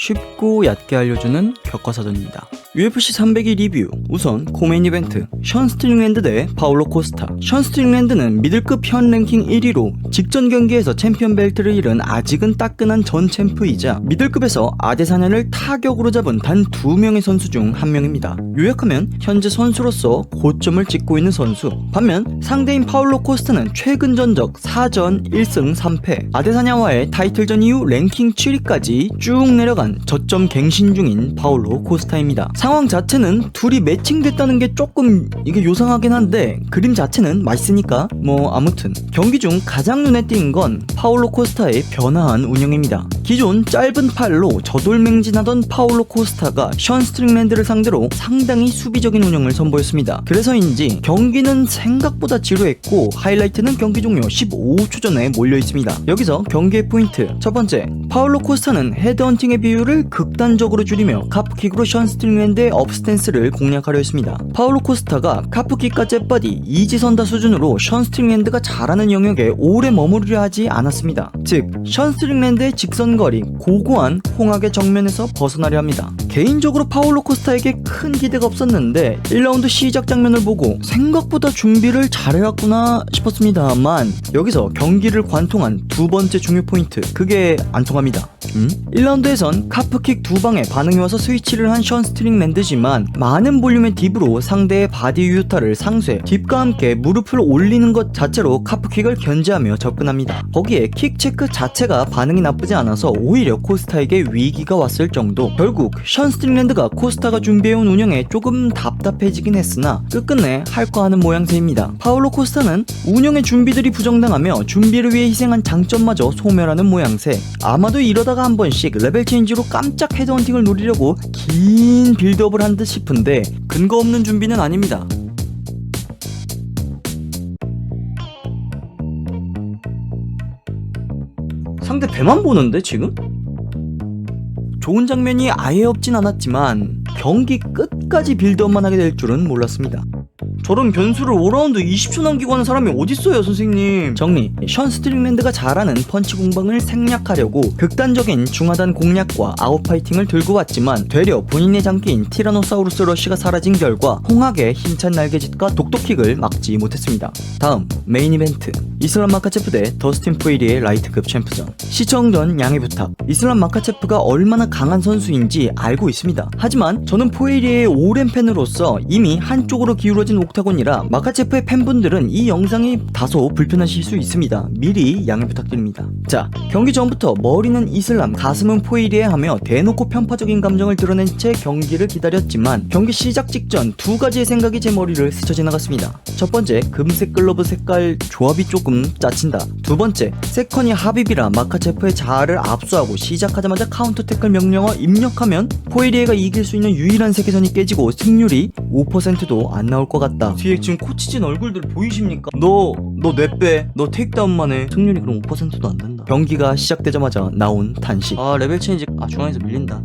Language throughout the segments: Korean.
쉽고 얕게 알려주는 교과서전입니다. UFC 300위 리뷰. 우선 코메인 이벤트 션 스트링랜드 대 파울로 코스타. 션 스트링랜드는 미들급 현 랭킹 1위로 직전 경기에서 챔피언 벨트를 잃은 아직은 따끈한 전 챔프이자 미들급에서 아데사냐를 타격으로 잡은 단 2명의 선수 중 한 명입니다. 요약하면 현재 선수로서 고점을 찍고 있는 선수. 반면 상대인 파울로 코스타는 최근 전적 4전 1승 3패, 아데사냐와의 타이틀전 이후 랭킹 7위까지 쭉 내려간 저점 갱신 중인 파울로 코스타입니다. 상황 자체는 둘이 매칭됐다는 게 조금 이게 요상하긴 한데 그림 자체는 맛있으니까 아무튼 경기 중 가장 눈에 띈 건 파울로 코스타의 변화한 운영입니다. 기존 짧은 팔로 저돌맹진하던 파울로 코스타가 션 스트링랜드를 상대로 상당히 수비적인 운영을 선보였습니다. 그래서인지 경기는 생각보다 지루했고 하이라이트는 경기 종료 15초 전에 몰려있습니다. 여기서 경기의 포인트 첫 번째, 파울로 코스타는 헤드헌팅의 비율을 극단적으로 줄이며 카프킥으로 션 스트링랜드의 업스탠스를 공략하려 했습니다. 파울로 코스타가 카프킥과 잽바디, 이지선다 수준으로 션 스트링랜드가 잘하는 영역에 오래 머무르려 하지 않았습니다. 즉, 션 스트링랜드의 직선거리, 고고한 홍학의 정면에서 벗어나려 합니다. 개인적으로 파울로 코스타에게 큰 기대가 없었는데 1라운드 시작 장면을 보고 생각보다 준비를 잘해왔구나 싶었습니다만 여기서 경기를 관통한 두 번째 중요 포인트, 그게 안 통합니다. 1라운드에선 카프킥 두 방에 반응이 와서 스위치를 한 션 스트링랜드지만 많은 볼륨의 딥으로 상대의 바디 유효타를 상쇄, 딥과 함께 무릎을 올리는 것 자체로 카프킥을 견제하며 접근합니다. 거기에 킥 체크 자체가 반응이 나쁘지 않아서 오히려 코스타에게 위기가 왔을 정도. 결국 션 스트링랜드가 코스타가 준비해온 운영에 조금 답답해지긴 했으나 끝끝내 할 거 하는 모양새입니다. 파울로 코스타는 운영의 준비들이 부정당하며 준비를 위해 희생한 장점마저 소멸하는 모양새. 아마도 이러다가 한 번씩 레벨 체인지로 깜짝 헤드헌팅을 노리려고 긴 빌드업을 한 듯 싶은데 근거 없는 준비는 아닙니다. 상대 배만 보는데 지금? 좋은 장면이 아예 없진 않았지만 경기 끝까지 빌드업만 하게 될 줄은 몰랐습니다. 저런 변수를 5라운드 20초 남기고 하는 사람이 어딨어요 선생님. 정리, 션 스트링랜드가 잘하는 펀치 공방을 생략하려고 극단적인 중하단 공략과 아웃파이팅을 들고 왔지만 되려 본인의 장기인 티라노사우루스 러쉬가 사라진 결과 홍학의 힘찬 날개짓과 독도킥을 막지 못했습니다. 다음 메인 이벤트, 이슬람 마카체프 대 더스틴 포이리의 라이트급 챔프전. 시청 전 양해 부탁. 이슬람 마카체프가 얼마나 강한 선수인지 알고 있습니다. 하지만 저는 포이리의 오랜 팬으로서 이미 한쪽으로 기울어진 옥타곤이라 마카체프의 팬분들은 이 영상이 다소 불편하실 수 있습니다. 미리 양해 부탁드립니다. 자, 경기 전부터 머리는 이슬람, 가슴은 포이리에 하며 대놓고 편파적인 감정을 드러낸 채 경기를 기다렸지만 경기 시작 직전 두 가지의 생각이 제 머리를 스쳐 지나갔습니다. 첫 번째, 금색 글러브 색깔 조합이 조금 짜친다. 두 번째, 세컨이 하비비라 마카체프의 자아를 압수하고 시작하자마자 카운터 태클 명령어 입력하면 포이리에가 이길 수 있는 유일한 세계선이 깨지고 승률이 5%도 안 나올 것 같다. 뒤에 지금 코치진 얼굴들 보이십니까? 너 뇌 빼. 너 테이크다운만 해. 승률이 그럼 5%도 안 된다. 경기가 시작되자마자 나온 탄식. 레벨 체인지 중앙에서 밀린다.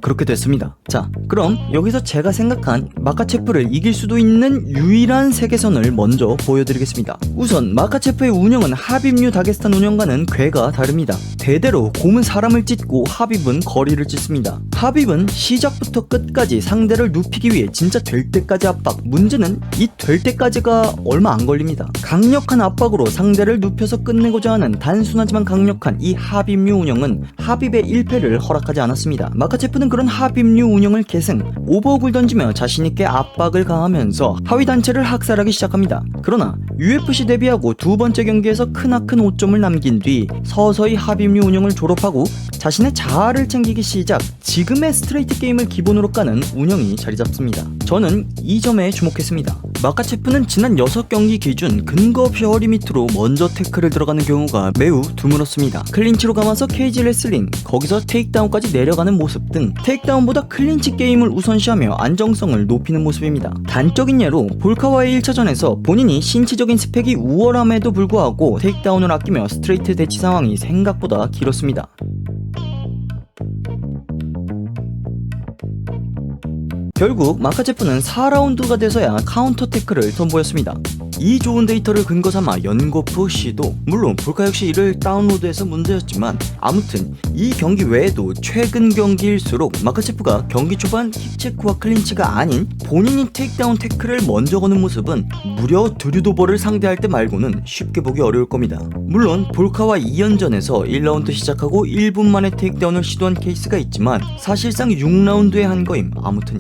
그렇게 됐습니다. 자, 그럼 여기서 제가 생각한 마카체프를 이길 수도 있는 유일한 세계선을 먼저 보여드리겠습니다. 우선 마카체프의 운영은 하빕류 다게스탄 운영과는 궤가 다릅니다. 대대로 곰은 사람을 찢고 하빕은 거리를 찢습니다. 하빕은 시작부터 끝까지 상대를 눕히기 위해 진짜 될 때까지 압박. 문제는 이 될 때까지가 얼마 안 걸립니다. 강력한 압박으로 상대를 눕혀서 끝내고자 하는 단순하지만 강력한 이 하빕류 운영은 하빕의 1패를 허락하지 않았습니다. 마카체프는 그런 하빕류 운영을 계승, 오버훅을 던지며 자신있게 압박을 가하면서 하위 단체를 학살하기 시작합니다. 그러나 UFC 데뷔하고 두 번째 경기에서 크나큰 5점을 남긴 뒤 서서히 하빕류 운영을 졸업하고 자신의 자아를 챙기기 시작, 지금의 스트레이트 게임을 기본으로 까는 운영이 자리잡습니다. 저는 이 점에 주목했습니다. 마카체프는 지난 6경기 기준 근거 없이 허리 밑으로 먼저 태클을 들어가는 경우가 매우 드물었습니다. 클린치로 감아서 케이지 레슬링, 거기서 테이크다운까지 내려가는 모습 등 테이크다운보다 클린치 게임을 우선시하며 안정성을 높이는 모습입니다. 단적인 예로 볼카와의 1차전에서 본인이 신체적인 스펙이 우월함에도 불구하고 테이크다운을 아끼며 스트레이트 대치 상황이 생각보다 길었습니다. 결국 마카체프는 4라운드가 돼서야 카운터 태클을 선보였습니다. 이 좋은 데이터를 근거 삼아 연거푸 시도, 물론 볼카 역시 이를 다운로드해서 문제였지만 아무튼 이 경기 외에도 최근 경기일수록 마카체프가 경기 초반 킥체크와 클린치가 아닌 본인이 테이크다운 태클을 먼저 거는 모습은 무려 드류도버를 상대할 때 말고는 쉽게 보기 어려울 겁니다. 물론 볼카와 2연전에서 1라운드 시작하고 1분 만에 테이크다운을 시도한 케이스가 있지만 사실상 6라운드에 한 거임. 아무튼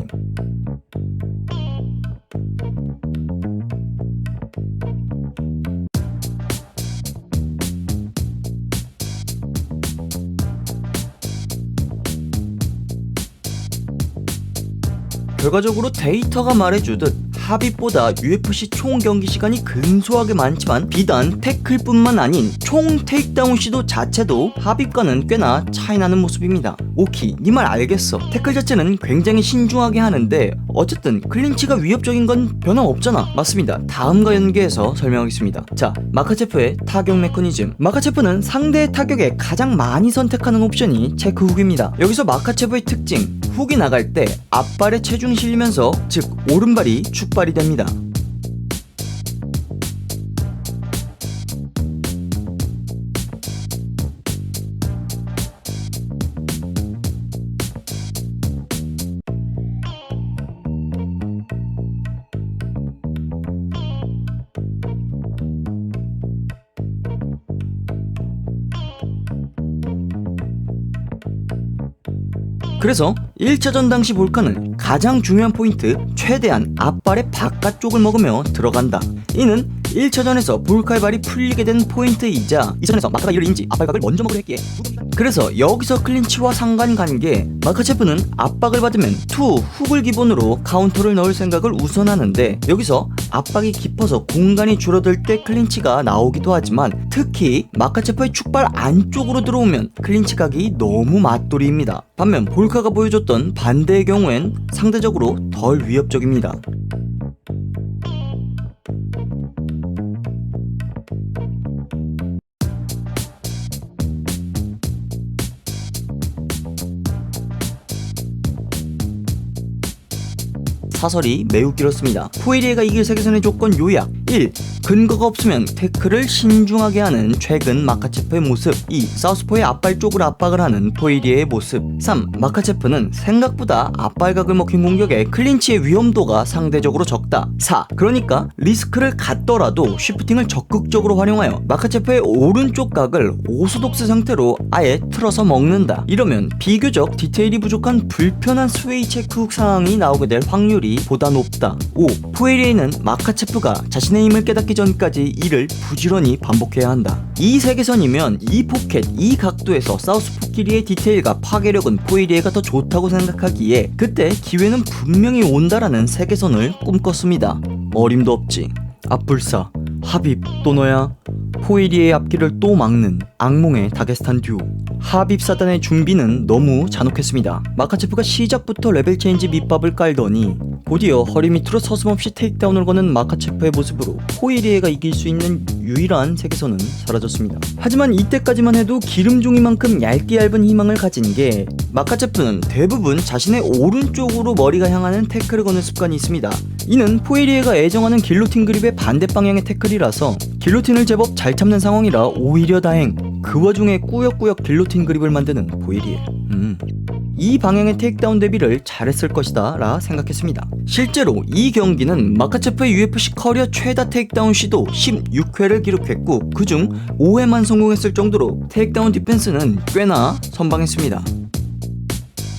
결과적으로 데이터가 말해주듯 합입보다 UFC 총 경기 시간이 근소하게 많지만 비단 태클뿐만 아닌 총 테이크다운 시도 자체도 합입과는 꽤나 차이나는 모습입니다. 오키, 니 말 알겠어. 태클 자체는 굉장히 신중하게 하는데 어쨌든 클린치가 위협적인 건 변함없잖아. 맞습니다. 다음과 연계해서 설명하겠습니다. 자, 마카체프의 타격 메커니즘. 마카체프는 상대의 타격에 가장 많이 선택하는 옵션이 체크 훅입니다. 여기서 마카체프의 특징, 훅이 나갈 때 앞발에 체중이 실리면서 즉 오른발이 축발이 됩니다. 그래서 1차전 당시 볼카는 가장 중요한 포인트, 최대한 앞발의 바깥쪽을 먹으며 들어간다. 이는 1차전에서 볼카의 발이 풀리게 된 포인트이자 2차전에서 마카가 이를 인지 앞발각을 먼저 먹으려 했기에, 그래서 여기서 클린치와 상관관계, 마카체프는 압박을 받으면 투 훅을 기본으로 카운터를 넣을 생각을 우선하는데 여기서 압박이 깊어서 공간이 줄어들 때 클린치가 나오기도 하지만 특히 마카체프의 축발 안쪽으로 들어오면 클린치 각이 너무 맞돌이입니다. 반면 볼카가 보여줬던 반대의 경우엔 상대적으로 덜 위협적입니다. 사설이 매우 길었습니다. 포에리에가 이길 세계선의 조건 요약. 1. 근거가 없으면 태클을 신중하게 하는 최근 마카체프의 모습. 2. 사우스포의 앞발 쪽으로 압박을 하는 포에리에의 모습. 3. 마카체프는 생각보다 앞발각을 먹힌 공격에 클린치의 위험도가 상대적으로 적다. 4. 그러니까 리스크를 갖더라도 쉬프팅을 적극적으로 활용하여 마카체프의 오른쪽 각을 오소독스 상태로 아예 틀어서 먹는다. 이러면 비교적 디테일이 부족한 불편한 스웨이 체크 훅 상황이 나오게 될 확률이 보다 높다. 5. 포에리에는 마카체프가 자신의 힘을 깨닫기 전까지 이를 부지런히 반복해야 한다. 이 세계선이면 이 포켓, 이 각도에서 사우스포끼리의 디테일과 파괴력은 포에리에가 더 좋다고 생각하기에 그때 기회는 분명히 온다라는 세계선을 꿈꿨습니다. 어림도 없지. 앞불사, 하빕 또 너야? 포에리에의 앞길을 또 막는 악몽의 다게스탄 듀오. 하빕 사단의 준비는 너무 잔혹했습니다. 마카체프가 시작부터 레벨 체인지 밑밥을 깔더니 곧이어 허리 밑으로 서슴없이 테이크다운을 거는 마카체프의 모습으로 포에리에가 이길 수 있는 유일한 세계선은 사라졌습니다. 하지만 이때까지만 해도 기름종이만큼 얇게 얇은 희망을 가진 게 마카체프는 대부분 자신의 오른쪽으로 머리가 향하는 태클을 거는 습관이 있습니다. 이는 포에리에가 애정하는 길로틴 그립의 반대 방향의 태클이라서 길로틴을 제법 잘 참는 상황이라 오히려 다행. 그 와중에 꾸역꾸역 길로틴 그립을 만드는 포에리에. 이 방향의 테이크다운 대비를 잘했을 것이다 라 생각했습니다. 실제로 이 경기는 마카체프의 UFC 커리어 최다 테이크다운 시도 16회를 기록했고 그중 5회만 성공했을 정도로 테이크다운 디펜스는 꽤나 선방했습니다.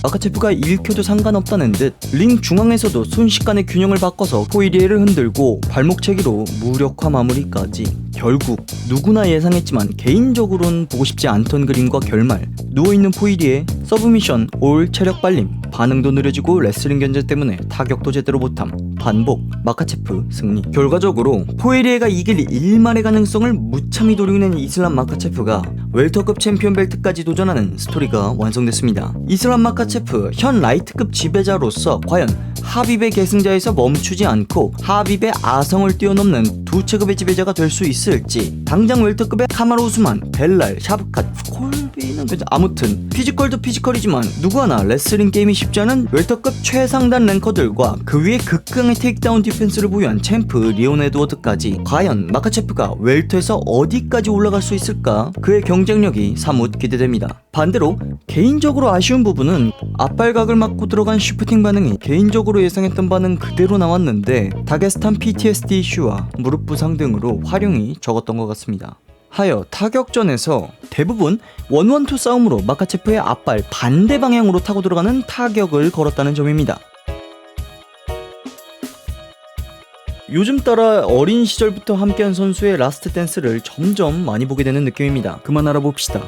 마카체프가 읽혀도 상관없다는 듯 링 중앙에서도 순식간에 균형을 바꿔서 포에리에를 흔들고 발목체기로 무력화 마무리까지. 결국 누구나 예상했지만 개인적으로는 보고 싶지 않던 그림과 결말. 누워있는 포에리에 서브미션, 올 체력 발림, 반응도 느려지고 레슬링 견제 때문에 타격도 제대로 못함. 반복, 마카체프 승리. 결과적으로 포에리에가 이길 일말의 가능성을 무참히 도려낸 이슬람 마카체프가 웰터급 챔피언 벨트까지 도전하는 스토리가 완성됐습니다. 이슬람 마카체프 현 라이트급 지배자로서 과연 하빕의 계승자에서 멈추지 않고 하빕의 아성을 뛰어넘는 두 체급의 지배자가 될 수 있을지, 당장 웰터급의 카마루 우스만, 벨랄, 샤브캇, 콜비 수비는 아무튼 피지컬도 피지컬이지만 누구 하나 레슬링 게임이 쉽지 않은 웰터급 최상단 랭커들과 그 위에 극강의 테이크다운 디펜스를 보유한 챔프 리온 에드워드까지 과연 마카체프가 웰터에서 어디까지 올라갈 수 있을까? 그의 경쟁력이 사뭇 기대됩니다. 반대로 개인적으로 아쉬운 부분은 앞발각을 맞고 들어간 슈프팅 반응이 개인적으로 예상했던 반응 그대로 나왔는데 다게스탄 PTSD 이슈와 무릎 부상 등으로 활용이 적었던 것 같습니다. 하여 타격전에서 대부분 1-1-2 싸움으로 마카체프의 앞발 반대 방향으로 타고 들어가는 타격을 걸었다는 점입니다. 요즘 따라 어린 시절부터 함께한 선수의 라스트 댄스를 점점 많이 보게 되는 느낌입니다. 그만 알아봅시다.